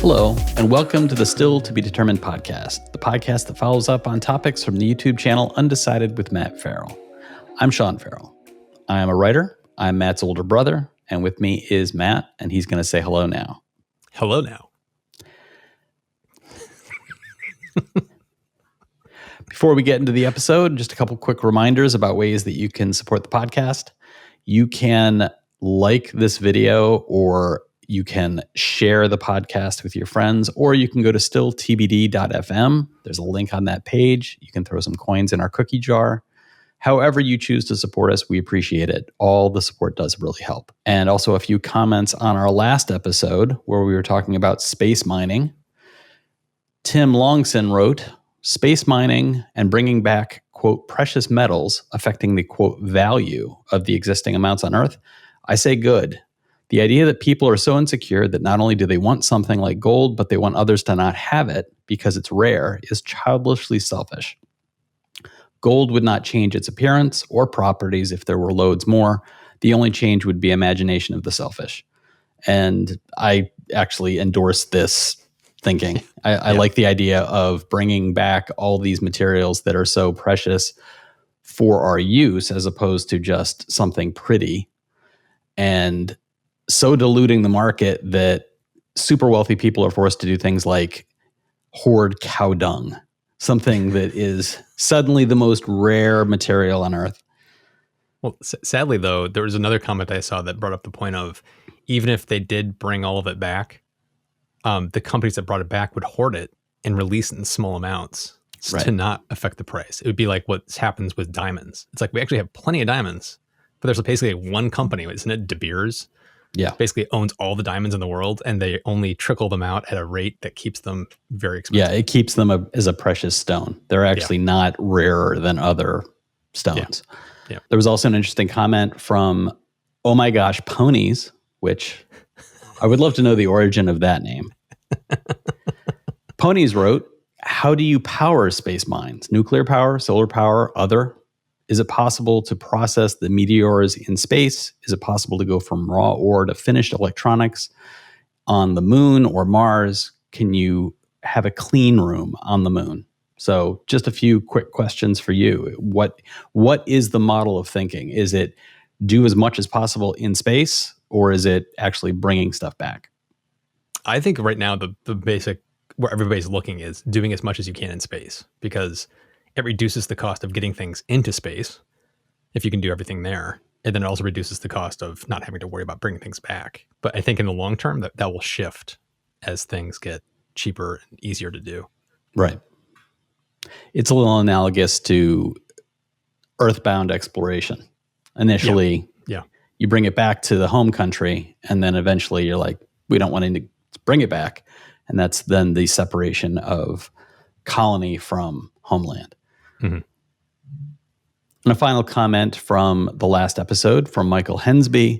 Hello, and welcome to the Still to be Determined podcast, the podcast that follows up on topics from the YouTube channel Undecided with Matt Farrell. I'm Sean Farrell. I am a writer. I'm Matt's older brother, and with me is Matt, and he's going to say hello now. Hello now. Before we get into the episode, just a couple quick reminders about ways that you can support the podcast. You can like this video, or you can share the podcast with your friends, or you can go to stilltbd.fm. There's a link on that page. You can throw some coins in our cookie jar. However you choose to support us, we appreciate it. All the support does really help. And also a few comments on our last episode where we were talking about space mining. Tim Longson wrote, space mining and bringing back, quote, precious metals affecting the, quote, value of the existing amounts on Earth. I say good. The idea that people are so insecure that not only do they want something like gold, but they want others to not have it because it's rare is childishly selfish. Gold would not change its appearance or properties if there were loads more. The only change would be imagination of the selfish. And I actually endorse this thinking. I like the idea of bringing back all these materials that are so precious for our use as opposed to just something pretty, and so diluting the market that super wealthy people are forced to do things like hoard cow dung, something that is suddenly the most rare material on Earth. Well, sadly, though, there was another comment I saw that brought up the point of even if they did bring all of it back, the companies that brought it back would hoard it and release it in small amounts to not affect the price. It would be like what happens with diamonds. It's like we actually have plenty of diamonds, but there's basically one company, isn't it? De Beers. Yeah. Basically owns all the diamonds in the world, and they only trickle them out at a rate that keeps them very expensive. Yeah, it keeps them as a precious stone. They're actually not rarer than other stones. Yeah. There was also an interesting comment from Oh My Gosh Ponies, which I would love to know the origin of that name. Ponies wrote, how do you power space mines? Nuclear power, solar power, other? Is it possible to process the meteors in space? Is it possible to go from raw ore to finished electronics on the moon or Mars? Can you have a clean room on the moon? So just a few quick questions for you. What is the model of thinking? Is it do as much as possible in space, or is it actually bringing stuff back? I think right now the basic where everybody's looking is doing as much as you can in space, because it reduces the cost of getting things into space if you can do everything there. And then it also reduces the cost of not having to worry about bringing things back. But I think in the long term that will shift as things get cheaper and easier to do. Right. It's a little analogous to earthbound exploration. Initially, you bring it back to the home country, and then eventually you're like, we don't want to bring it back. And that's then the separation of colony from homeland. Mm-hmm. And a final comment from the last episode from Michael Hensby,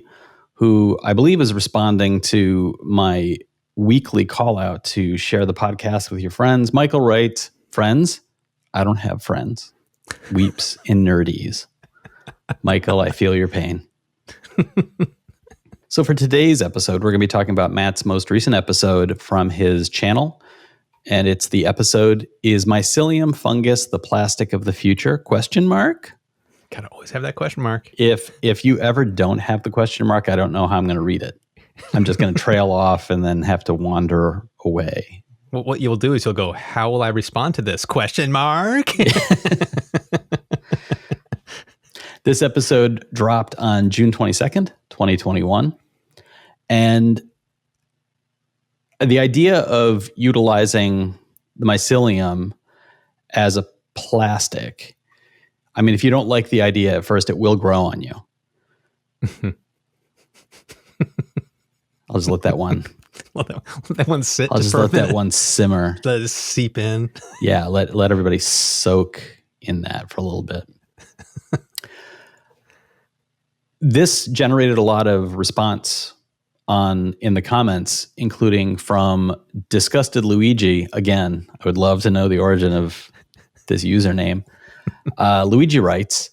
who I believe is responding to my weekly call out to share the podcast with your friends. Michael writes, friends, I don't have friends. Weeps in nerdies. Michael, I feel your pain. So for today's episode, we're going to be talking about Matt's most recent episode from his channel. And it's the episode, Is Mycelium Fungus the Plastic of the Future? Question mark? Gotta always have that question mark. If you ever don't have the question mark, I don't know how I'm going to read it. I'm just going to trail off and then have to wander away. Well, what you'll do is you'll go, how will I respond to this? Question mark? This episode dropped on June 22nd, 2021. And the idea of utilizing the mycelium as a plastic, I mean, if you don't like the idea at first, it will grow on you. I'll just let that one. Let that one sit. I'll just let that one simmer. Let it seep in. Yeah, let everybody soak in that for a little bit. This generated a lot of response in the comments, including from Disgusted Luigi. Again, I would love to know the origin of this username. Luigi writes,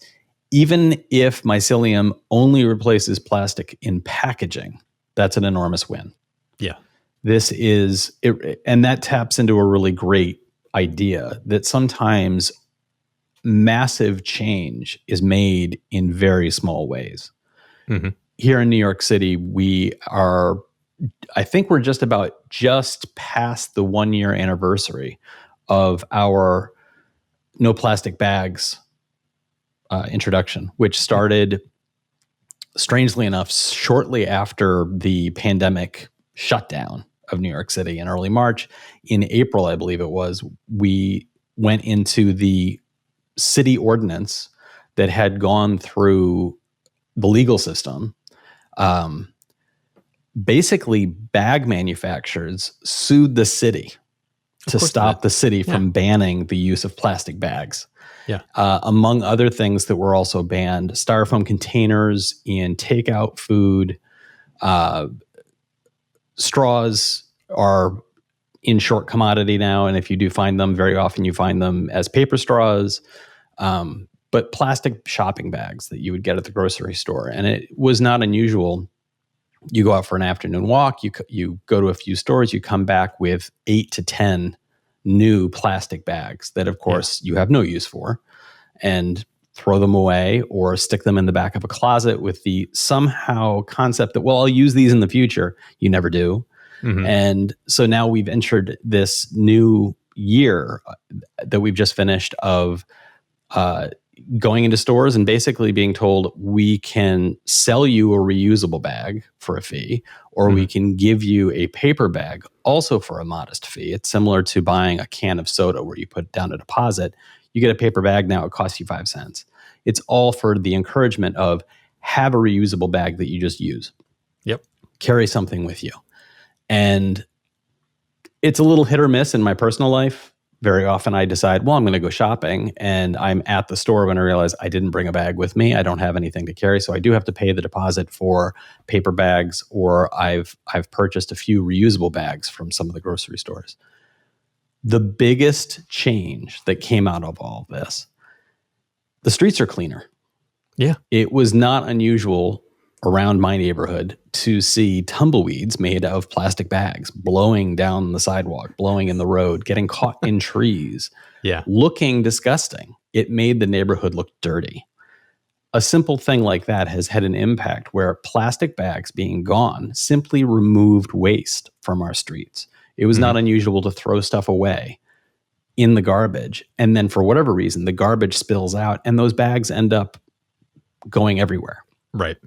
even if mycelium only replaces plastic in packaging, that's an enormous win. Yeah. This is it, and that taps into a really great idea that sometimes massive change is made in very small ways. Mm-hmm. Here in New York City, I think we're just past the 1 year anniversary of our no plastic bags introduction, which started, strangely enough, shortly after the pandemic shutdown of New York City in early March. In April, I believe it was, we went into the city ordinance that had gone through the legal system. Basically, bag manufacturers sued the city to stop the city from banning the use of plastic bags. Yeah. Among other things that were also banned, styrofoam containers in takeout food. Straws are in short commodity now, and if you do find them, very often you find them as paper straws. But plastic shopping bags that you would get at the grocery store. And it was not unusual. You go out for an afternoon walk, you go to a few stores, you come back with 8 to 10 new plastic bags that, of course, you have no use for, and throw them away or stick them in the back of a closet with the somehow concept that, well, I'll use these in the future. You never do. Mm-hmm. And so now we've entered this new year that we've just finished of going into stores and basically being told, we can sell you a reusable bag for a fee, or we can give you a paper bag also for a modest fee. It's similar to buying a can of soda where you put down a deposit. You get a paper bag now, it costs you 5 cents. It's all for the encouragement of have a reusable bag that you just use. Yep. Carry something with you. And it's a little hit or miss in my personal life. Very often I decide, well, I'm going to go shopping, and I'm at the store when I realize I didn't bring a bag with me. I don't have anything to carry. So I do have to pay the deposit for paper bags, or I've purchased a few reusable bags from some of the grocery stores. The biggest change that came out of all of this, the streets are cleaner. Yeah. It was not unusual around my neighborhood to see tumbleweeds made of plastic bags blowing down the sidewalk, blowing in the road, getting caught in trees, looking disgusting. It made the neighborhood look dirty. A simple thing like that has had an impact where plastic bags being gone simply removed waste from our streets. It was not unusual to throw stuff away in the garbage, and then for whatever reason, the garbage spills out and those bags end up going everywhere. Right.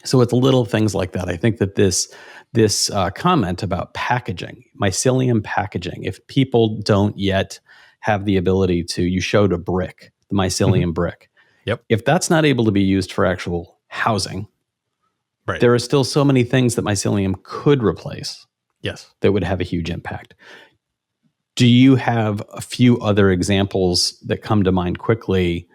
So it's little things like that. I think that this comment about packaging, mycelium packaging, if people don't yet have the ability to, you showed a brick, the mycelium brick. Yep. If that's not able to be used for actual housing, there are still so many things that mycelium could replace. Yes. That would have a huge impact. Do you have a few other examples that come to mind quickly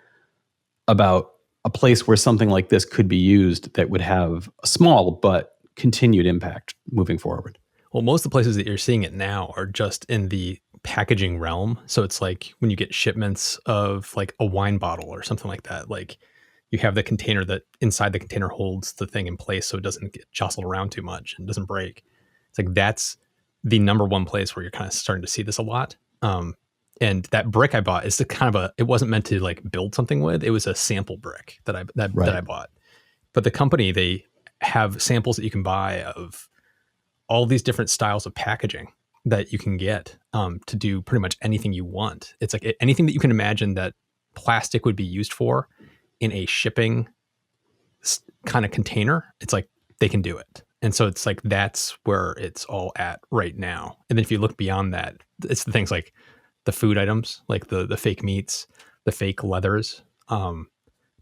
about a place where something like this could be used that would have a small but continued impact moving forward? Well, most of the places that you're seeing it now are just in the packaging realm. So it's like when you get shipments of like a wine bottle or something like that, like you have the container that inside the container holds the thing in place so it doesn't get jostled around too much and doesn't break. It's like that's the number one place where you're kind of starting to see this a lot. And that brick I bought is the kind of it wasn't meant to like build something with. It was a sample brick that I bought. But the company, they have samples that you can buy of all these different styles of packaging that you can get to do pretty much anything you want. It's like anything that you can imagine that plastic would be used for in a shipping kind of container. It's like they can do it. And so it's like that's where it's all at right now. And then if you look beyond that, it's the things like the food items, like the fake meats, the fake leathers that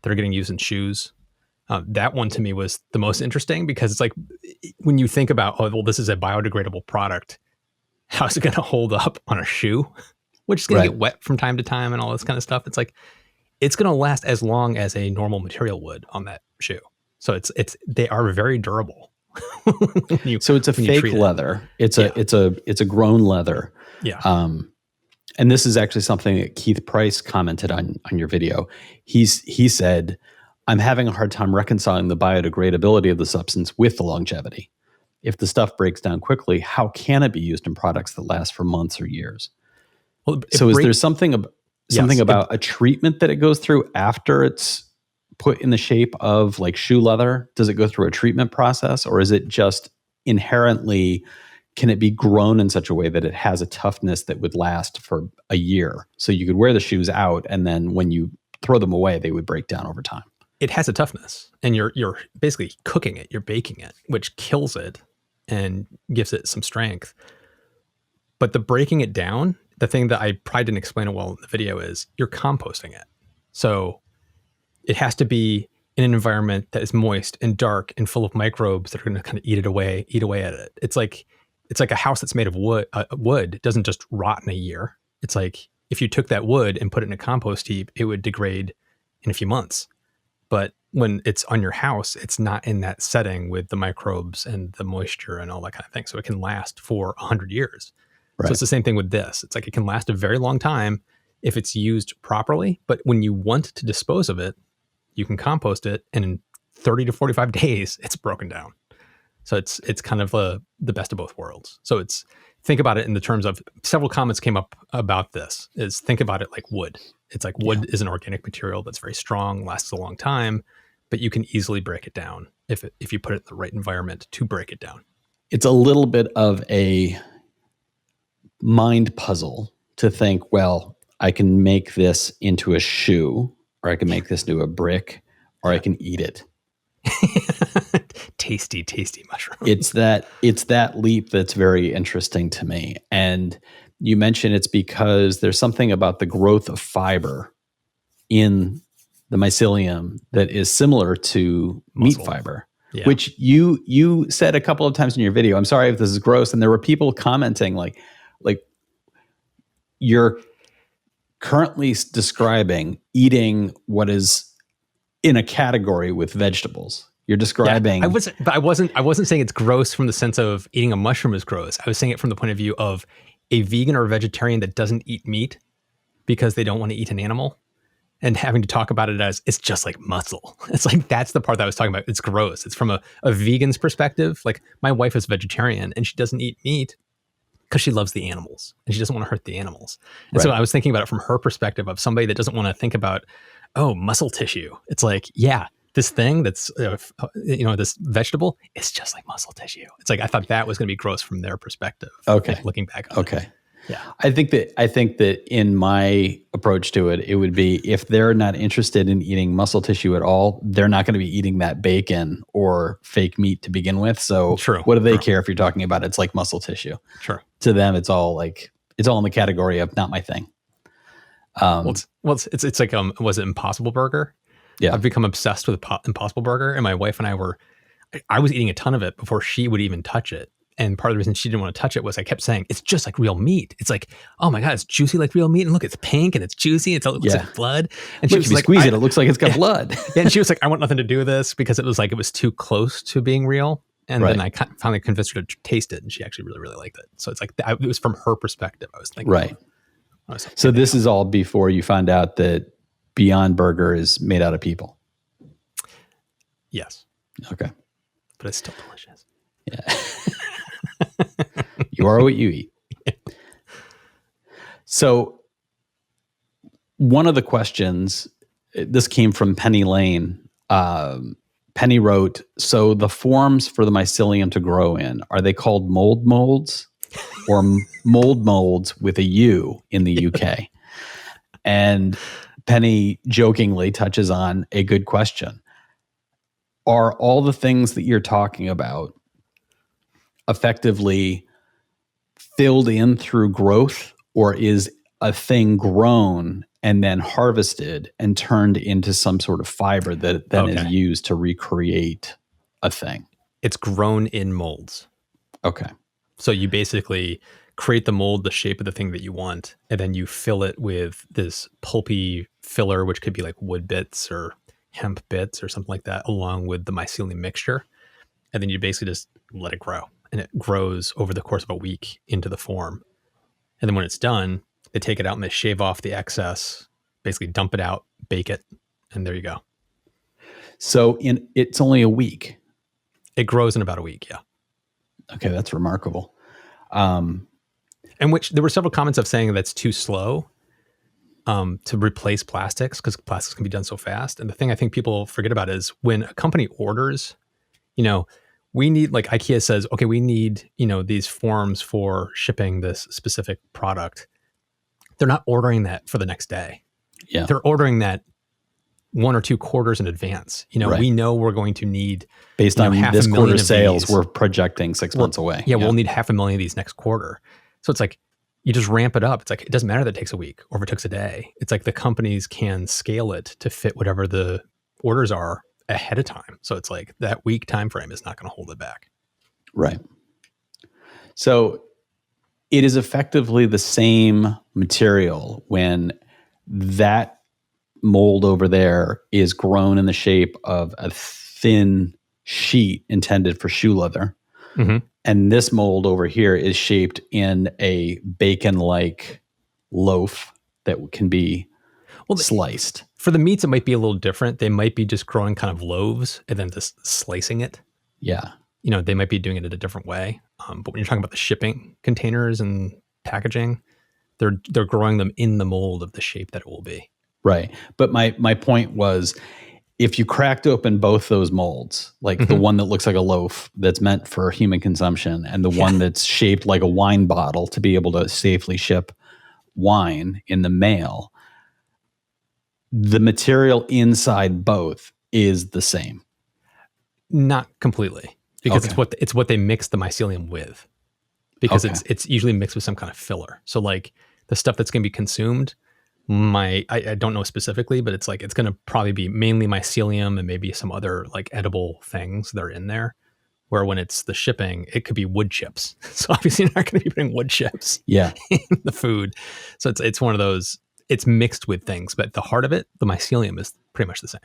are getting used in shoes. That one to me was the most interesting because it's like when you think about, oh, well, this is a biodegradable product. How's it going to hold up on a shoe, which is going to get wet from time to time and all this kind of stuff? It's like it's going to last as long as a normal material would on that shoe. So they are very durable. So it's a fake leather. It's a grown leather. Yeah. And this is actually something that Keith Price commented on your video. He said, I'm having a hard time reconciling the biodegradability of the substance with the longevity. if the stuff breaks down quickly, how can it be used in products that last for months or years? Well, So is there something Yes, about a treatment that it goes through after it's put in the shape of like shoe leather? Does it go through a treatment process, or is it just inherently, can it be grown in such a way that it has a toughness that would last for a year? So you could wear the shoes out, and then when you throw them away, they would break down over time. it has a toughness, and you're basically cooking it, you're baking it, which kills it and gives it some strength. But the breaking it down, the thing that I probably didn't explain it well in the video is you're composting it. So it has to be in an environment that is moist and dark and full of microbes that are going to kind of eat away at it. It's like a house that's made of wood. Wood doesn't just rot in a year. It's like if you took that wood and put it in a compost heap, it would degrade in a few months. But when it's on your house, it's not in that setting with the microbes and the moisture and all that kind of thing. So it can last for 100 years. Right. So it's the same thing with this. It's like it can last a very long time if it's used properly. But when you want to dispose of it, you can compost it, and in 30 to 45 days, it's broken down. So it's kind of the best of both worlds. So think about it in the terms of, several comments came up about this, is think about it like wood. It's like wood is an organic material that's very strong, lasts a long time, but you can easily break it down if you put it in the right environment to break it down. It's a little bit of a mind puzzle to think, well, I can make this into a shoe, or I can make this into a brick, or I can eat it. tasty mushroom. It's that leap that's very interesting to me. And you mentioned it's because there's something about the growth of fiber in the mycelium that is similar to meat fiber, which you said a couple of times in your video. I'm sorry if this is gross. And there were people commenting like you're currently describing eating what is in a category with vegetables. You're describing. Yeah, I wasn't saying it's gross from the sense of eating a mushroom is gross. I was saying it from the point of view of a vegan or a vegetarian that doesn't eat meat because they don't want to eat an animal, and having to talk about it as it's just like muscle. It's like, that's the part that I was talking about. It's gross. It's from a vegan's perspective. Like, my wife is vegetarian and she doesn't eat meat because she loves the animals and she doesn't want to hurt the animals. And so I was thinking about it from her perspective of somebody that doesn't want to think about, oh, muscle tissue. It's like, yeah, this thing that's, this vegetable, it's just like muscle tissue. It's like, I thought that was going to be gross from their perspective. Okay. Looking back on it. Yeah. I think that in my approach to it, it would be, if they're not interested in eating muscle tissue at all, they're not going to be eating that bacon or fake meat to begin with. So what do they care if you're talking about it's like muscle tissue? Sure. To them, it's all in the category of not my thing. It's like, was it Impossible Burger? Yeah. I've become obsessed with Impossible Burger, and my wife and I was eating a ton of it before she would even touch it. And part of the reason she didn't want to touch it was I kept saying, it's just like real meat. It's like, oh my God, it's juicy like real meat. And look, it's pink and it's juicy. It looks like blood. And she was like, squeeze it looks like it's got blood. And she was like, I want nothing to do with this, because it was too close to being real. And then I finally convinced her to taste it, and she actually really, really liked it. So it's like, it was from her perspective. I was thinking. Right. So this is all before you found out that Beyond Burger is made out of people. Yes. Okay. But it's still delicious. Yeah. You are what you eat. So one of the questions, this came from Penny Lane. Penny wrote, so the forms for the mycelium to grow in, are they called molds or molds with a U in the UK? And Penny jokingly touches on a good question. Are all the things that you're talking about effectively filled in through growth, or is a thing grown and then harvested and turned into some sort of fiber that then is used to recreate a thing? It's grown in molds. Okay. So you basically create the mold, the shape of the thing that you want, and then you fill it with this pulpy filler, which could be like wood bits or hemp bits or something like that, along with the mycelium mixture. And then you basically just let it grow. And it grows over the course of a week into the form. And then when it's done, they take it out and they shave off the excess, basically dump it out, bake it, and there you go. So it's only a week. It grows in about a week, yeah. Okay, that's remarkable. And which there were several comments of saying that's too slow to replace plastics because plastics can be done so fast. And the thing I think people forget about is when a company orders, we need, like IKEA says, okay, we need, these forms for shipping this specific product. They're not ordering that for the next day. Yeah. They're ordering that 1 or 2 quarters in advance. Right. We know we're going to need based on this 500,000 quarter sales, these. we're projecting 6 months away. Yeah, we'll need 500,000 of these next quarter. So it's like you just ramp it up. It's like it doesn't matter that it takes a week or if it takes a day. It's like the companies can scale it to fit whatever the orders are ahead of time. So it's like that week time frame is not going to hold it back. Right. So it is effectively the same material when that mold over there is grown in the shape of a thin sheet intended for shoe leather. Mm-hmm. And this mold over here is shaped in a bacon-like loaf that can be sliced. For the meats, it might be a little different. They might be just growing kind of loaves and then just slicing it. Yeah. They might be doing it in a different way. But when you're talking about the shipping containers and packaging, they're growing them in the mold of the shape that it will be. Right. But my point was, if you cracked open both those molds, like the one that looks like a loaf that's meant for human consumption and the one that's shaped like a wine bottle to be able to safely ship wine in the mail, the material inside both is the same. Not completely, because it's what they mix the mycelium with, because it's usually mixed with some kind of filler. So like the stuff that's going to be consumed, I don't know specifically, but it's like it's going to probably be mainly mycelium and maybe some other like edible things that are in there. Where when it's the shipping, it could be wood chips. So obviously you're not going to be putting wood chips in the food. So it's one of those. It's mixed with things, but the heart of it, the mycelium, is pretty much the same.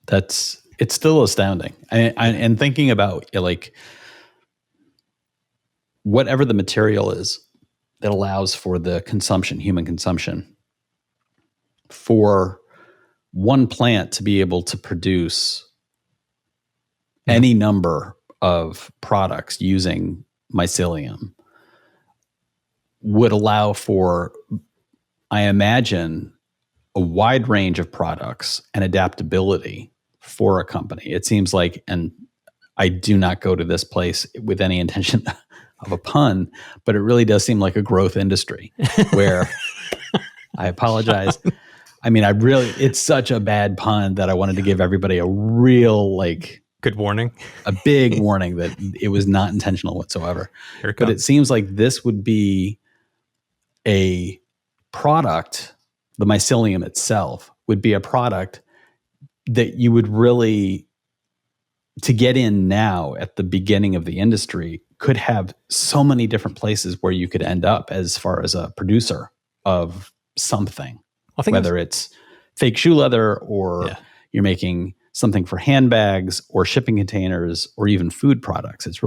It's still astounding. And thinking about like whatever the material is that allows for the consumption, human consumption, for one plant to be able to produce any number of products using mycelium would allow for, I imagine, a wide range of products and adaptability for a company. It seems like, and I do not go to this place with any intention of a pun, but it really does seem like a growth industry where I apologize. I mean, it's such a bad pun that I wanted to give everybody a real, like, good warning, a big warning that it was not intentional whatsoever. But it seems like this would be a product, the mycelium itself would be a product that you would really, to get in now at the beginning of the industry, could have so many different places where you could end up as far as a producer of something, whether it's fake shoe leather or you're making something for handbags or shipping containers or even food products. It's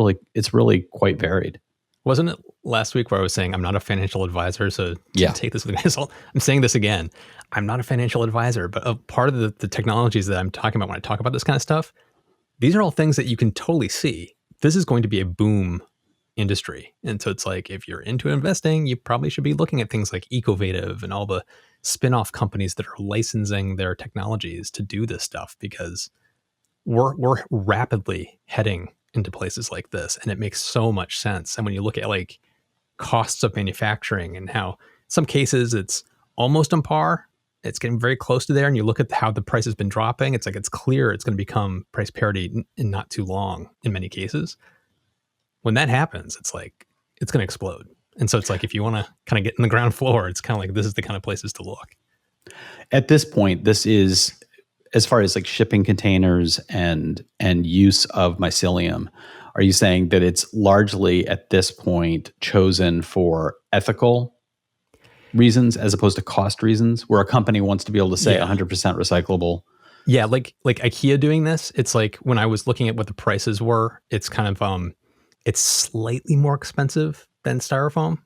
really quite varied. Wasn't it last week where I was saying I'm not a financial advisor, so take this with a grain of salt. I'm saying this again. I'm not a financial advisor, but a part of the technologies that I'm talking about when I talk about this kind of stuff, these are all things that you can totally see. This is going to be a boom industry. And so it's like, if you're into investing, you probably should be looking at things like Ecovative and all the spin-off companies that are licensing their technologies to do this stuff, because we're rapidly heading into places like this, and it makes so much sense. And when you look at like costs of manufacturing and how in some cases it's almost on par, it's getting very close to there, and you look at how the price has been dropping, it's like it's clear it's going to become price parity in not too long in many cases. When that happens, it's like it's going to explode. And so it's like, if you want to kind of get in the ground floor, it's kind of like this is the kind of places to look. At this point, this is, as far as like shipping containers and use of mycelium, are you saying that it's largely at this point chosen for ethical reasons as opposed to cost reasons, where a company wants to be able to say 100% recyclable? Yeah, like IKEA doing this, it's like when I was looking at what the prices were, it's kind of it's slightly more expensive than styrofoam,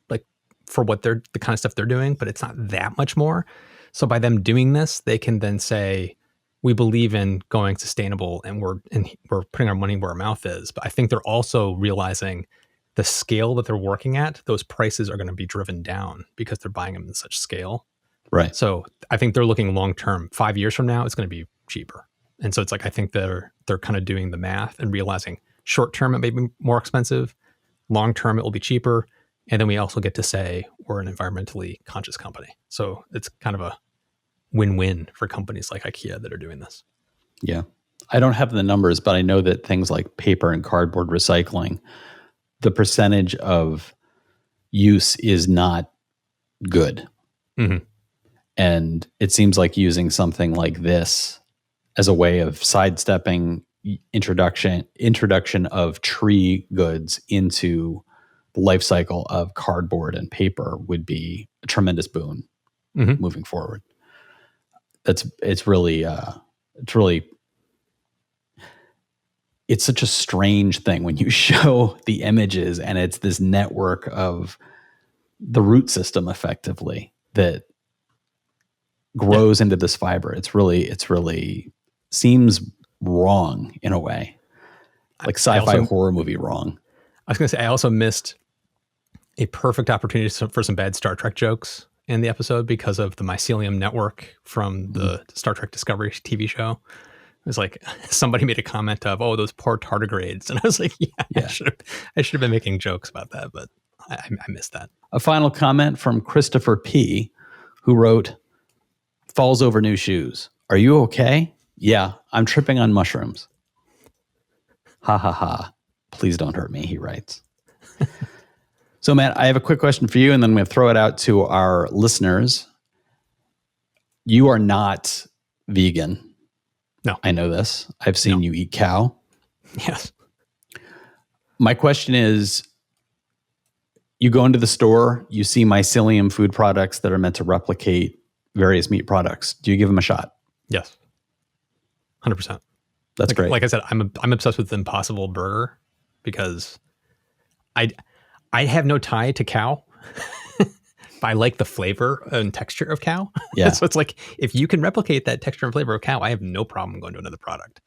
like for what the kind of stuff they're doing, but it's not that much more. So by them doing this, they can then say, we believe in going sustainable and we're putting our money where our mouth is. But I think they're also realizing the scale that they're working at, those prices are going to be driven down because they're buying them in such scale. Right. So I think they're looking long term. 5 years from now, it's going to be cheaper. And so it's like, I think they're kind of doing the math and realizing short term it may be more expensive, long term it will be cheaper. And then we also get to say we're an environmentally conscious company. So it's kind of a win-win for companies like IKEA that are doing this. Yeah. I don't have the numbers, but I know that things like paper and cardboard recycling, the percentage of use is not good. Mm-hmm. And it seems like using something like this as a way of sidestepping introduction of tree goods into the life cycle of cardboard and paper would be a tremendous boon moving forward. It's such a strange thing when you show the images and it's this network of the root system effectively that grows into this fiber. It's really seems wrong in a way, like sci-fi horror movie wrong. I was going to say, I also missed a perfect opportunity for some bad Star Trek jokes in the episode because of the Mycelium network from the Star Trek Discovery TV show. It was like somebody made a comment of, "Oh, those poor tardigrades," and I was like, "Yeah. I should have been making jokes about that," but I missed that. A final comment from Christopher P, who wrote, "Falls over new shoes. Are you okay? Yeah, I'm tripping on mushrooms. Ha ha ha. Please don't hurt me," he writes. So, Matt, I have a quick question for you, and then I'm going to throw it out to our listeners. You are not vegan. No. I know this. I've seen you eat cow. Yes. My question is, you go into the store, you see mycelium food products that are meant to replicate various meat products. Do you give them a shot? Yes. 100%. That's great. Like I said, I'm obsessed with the Impossible Burger because I have no tie to cow. But I like the flavor and texture of cow. Yeah. So it's like, if you can replicate that texture and flavor of cow, I have no problem going to another product.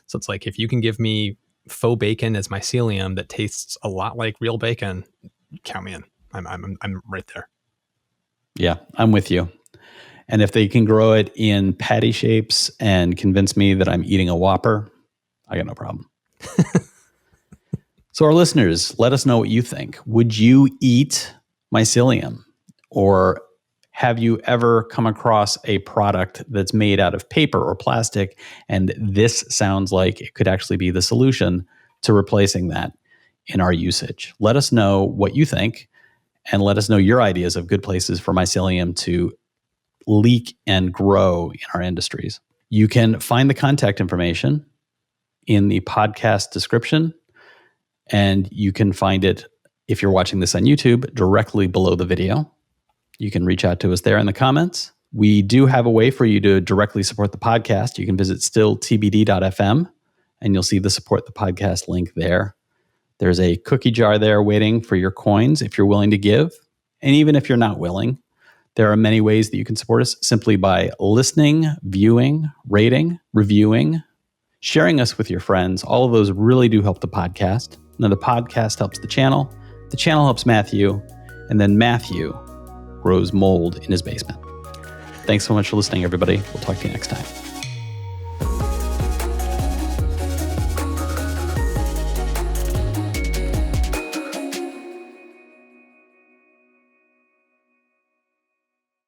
So it's like, if you can give me faux bacon as mycelium that tastes a lot like real bacon, count me in. I'm right there. Yeah, I'm with you. And if they can grow it in patty shapes and convince me that I'm eating a Whopper, I got no problem. So our listeners, let us know what you think. Would you eat mycelium? Or have you ever come across a product that's made out of paper or plastic, and this sounds like it could actually be the solution to replacing that in our usage? Let us know what you think, and let us know your ideas of good places for mycelium to leak and grow in our industries. You can find the contact information in the podcast description, and you can find it, if you're watching this on YouTube, directly below the video. You can reach out to us there in the comments. We do have a way for you to directly support the podcast. You can visit stilltbd.fm, and you'll see the support the podcast link there. There's a cookie jar there waiting for your coins if you're willing to give. And even if you're not willing, there are many ways that you can support us simply by listening, viewing, rating, reviewing, sharing us with your friends. All of those really do help the podcast. Now, the podcast helps the channel helps Matthew, and then Matthew grows mold in his basement. Thanks so much for listening, everybody. We'll talk to you next time.